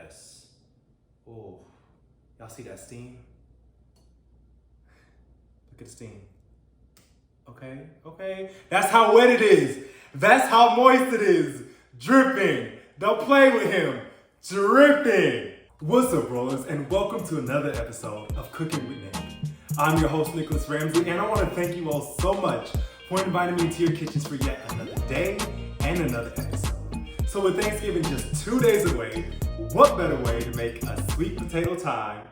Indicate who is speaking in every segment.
Speaker 1: yes. Oh, y'all see that steam? Look at the steam. Okay. That's how wet it is. That's how moist it is. Dripping. Don't play with him. Dripping. What's up, rollers, and welcome to another episode of Cooking with Nick. I'm your host, Nicholas Ramsey, and I want to thank you all so much for inviting me into your kitchens for yet another day and another episode. So with Thanksgiving just 2 days away, what better way to make a sweet potato time?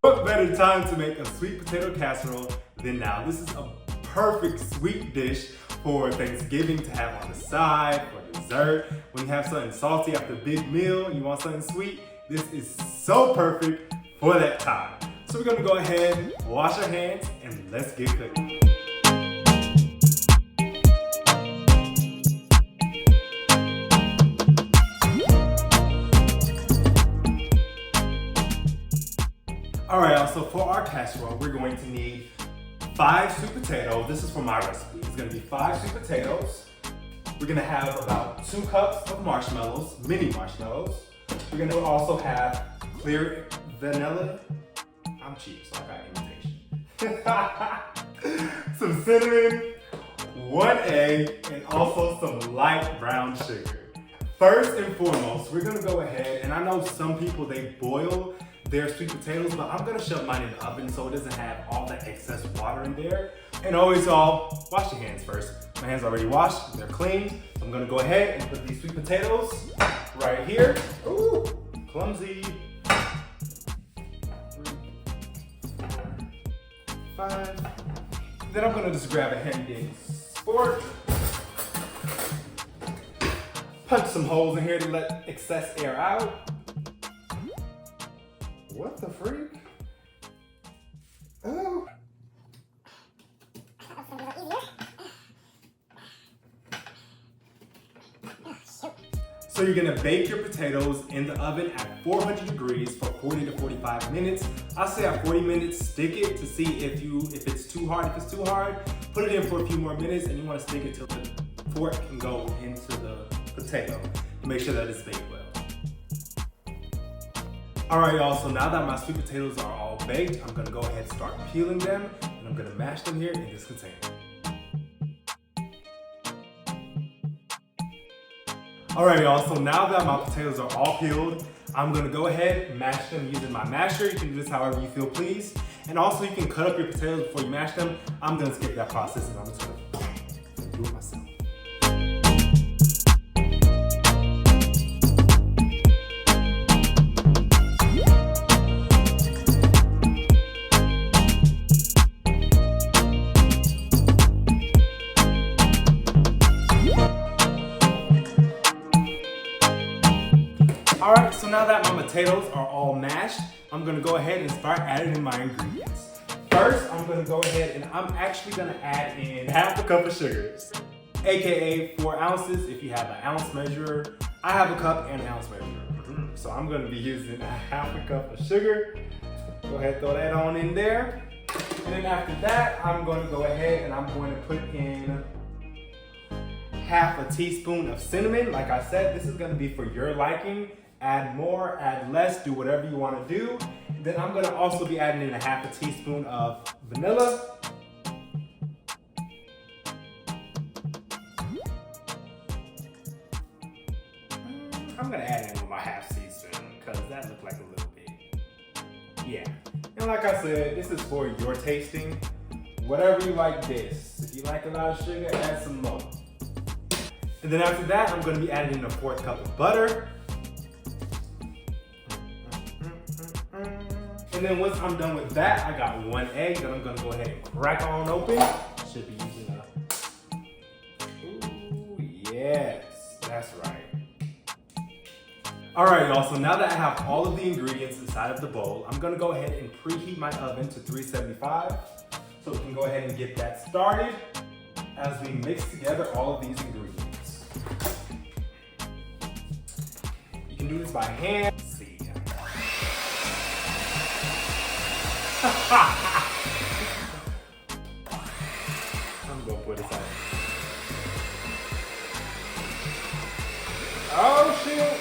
Speaker 1: What better time to make a sweet potato casserole than now? This is a perfect sweet dish for Thanksgiving to have on the side, for dessert. When you have something salty after a big meal and you want something sweet, this is so perfect for that time. So we're gonna go ahead, wash our hands, and let's get cooking. All right, y'all, so for our casserole, we're going to need 5 sweet potatoes. This is for my recipe. It's gonna be 5 sweet potatoes. We're gonna have about 2 cups of marshmallows, mini marshmallows. We're gonna also have clear vanilla. I'm cheap, so I got imitation. Some cinnamon, 1 egg, and also some light brown sugar. First and foremost, we're gonna go ahead, and I know some people, they boil their sweet potatoes, but I'm gonna shove mine in the oven so it doesn't have all that excess water in there. And always y'all, wash your hands first. My hands are already washed, they're clean. So I'm gonna go ahead and put these sweet potatoes right here. Ooh, clumsy. 3, 4, 5. Then I'm gonna just grab a handy fork. Punch some holes in here to let excess air out. What the freak? Oh. So you're gonna bake your potatoes in the oven at 400 degrees for 40 to 45 minutes. I say at 40 minutes, stick it to see if it's too hard. If it's too hard, put it in for a few more minutes, and you wanna stick it till the fork can go into the potato to make sure that it's baked well. All right, y'all, so now that my sweet potatoes are all baked, I'm gonna go ahead and start peeling them, and I'm gonna mash them here in this container. All right, y'all, so now that my potatoes are all peeled, I'm gonna go ahead and mash them using my masher. You can do this however you feel pleased. And also you can cut up your potatoes before you mash them. I'm gonna skip that process and I'm just gonna do it myself. All right, so now that my potatoes are all mashed, I'm gonna go ahead and start adding in my ingredients. First, I'm gonna go ahead and I'm actually gonna add in half a cup of sugar, AKA 4 ounces if you have an ounce measurer. I have a cup and an ounce measurer. So I'm gonna be using a half a cup of sugar. Go ahead, throw that on in there. And then after that, I'm gonna go ahead and I'm going to put in half a teaspoon of cinnamon. Like I said, this is gonna be for your liking. Add more, add less, do whatever you want to do. Then I'm going to also be adding in a half a teaspoon of vanilla. I'm going to add in my half teaspoon because that looked like a little bit. Yeah. And like I said, this is for your tasting. Whatever you like this. If you like a lot of sugar, add some more. And then after that, I'm going to be adding in a 4th cup of butter. And then once I'm done with that, I got 1 egg that I'm gonna go ahead and crack on open. Should be using a, ooh, yes, that's right. All right, y'all, so now that I have all of the ingredients inside of the bowl, I'm gonna go ahead and preheat my oven to 375. So we can go ahead and get that started as we mix together all of these ingredients. You can do this by hand. I'm gonna put this on. chill.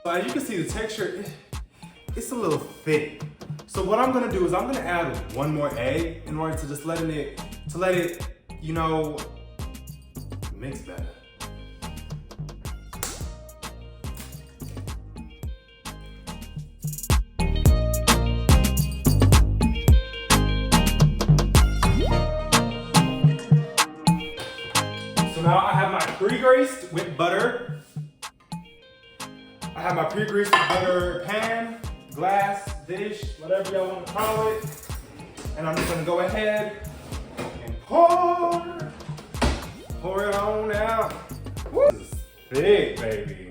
Speaker 1: So as you can see, the texture, it's a little thick. So what I'm gonna do is I'm gonna add one more egg in order to just let it, you know, mix better. So now I have my pre-greased with butter. I have my pre-greased with butter pan, glass, dish, whatever y'all want to call it. And I'm just gonna go ahead and pour it on out. Woo. This is thick, baby.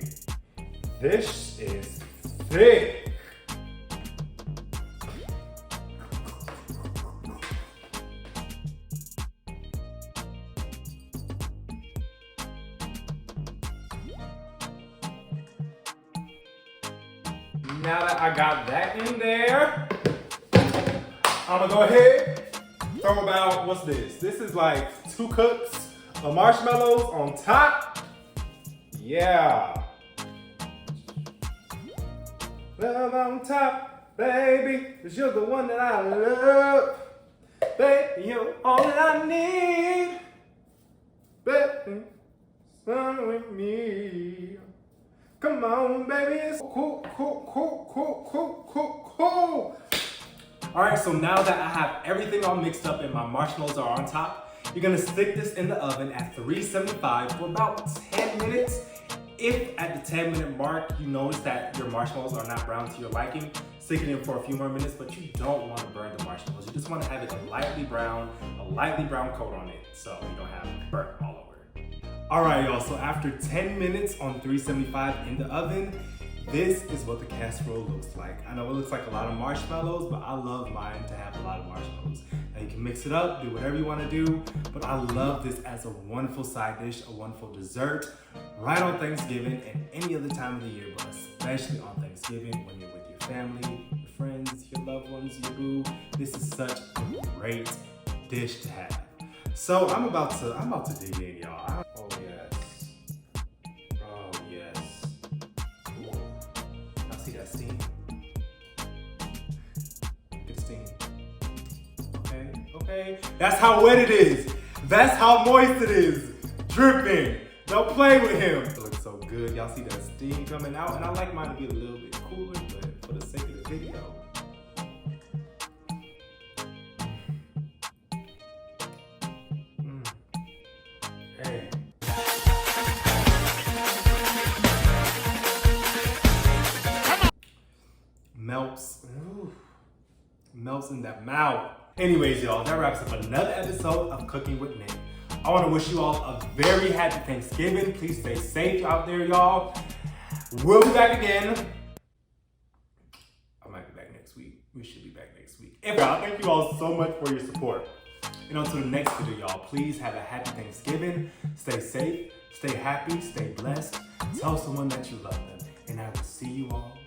Speaker 1: This is thick. Now that I got that in there, I'm gonna go ahead, throw about, what's this? This is like 2 cups of marshmallows on top. Yeah. Love on top, baby, 'cause you're the one that I love. Baby, you're all that I need. Baby, sun with me. Come on, baby, it's cool. All right, so now that I have everything all mixed up and my marshmallows are on top, you're gonna stick this in the oven at 375 for about 10 minutes. If at the 10-minute mark you notice that your marshmallows are not brown to your liking, stick it in for a few more minutes, but you don't want to burn the marshmallows. You just want to have it a lightly brown coat on it, so you don't have burnt all over. All right, y'all, so after 10 minutes on 375 in the oven, this is what the casserole looks like. I know it looks like a lot of marshmallows, but I love mine to have a lot of marshmallows. Now you can mix it up, do whatever you want to do, but I love this as a wonderful side dish, a wonderful dessert, right on Thanksgiving and any other time of the year, but especially on Thanksgiving when you're with your family, your friends, your loved ones, your boo. This is such a great dish to have. So I'm about to dig in, y'all. Oh yes. Ooh. Y'all see that steam? Good steam. Okay. That's how wet it is. That's how moist it is. Dripping. Don't play with him. It looks so good. Y'all see that steam coming out? And I like mine to be a little bit cooler, but for the sake of the video. Hey. Melts in that mouth. Anyways, y'all, that wraps up another episode of Cooking with Nick. I want to wish you all a very happy Thanksgiving. Please stay safe out there, y'all. We'll be back again. I might be back next week. We should be back next week. Y'all, thank you all so much for your support. And until the next video, y'all, please have a happy Thanksgiving. Stay safe, stay happy, stay blessed. Tell someone that you love them. And I will see you all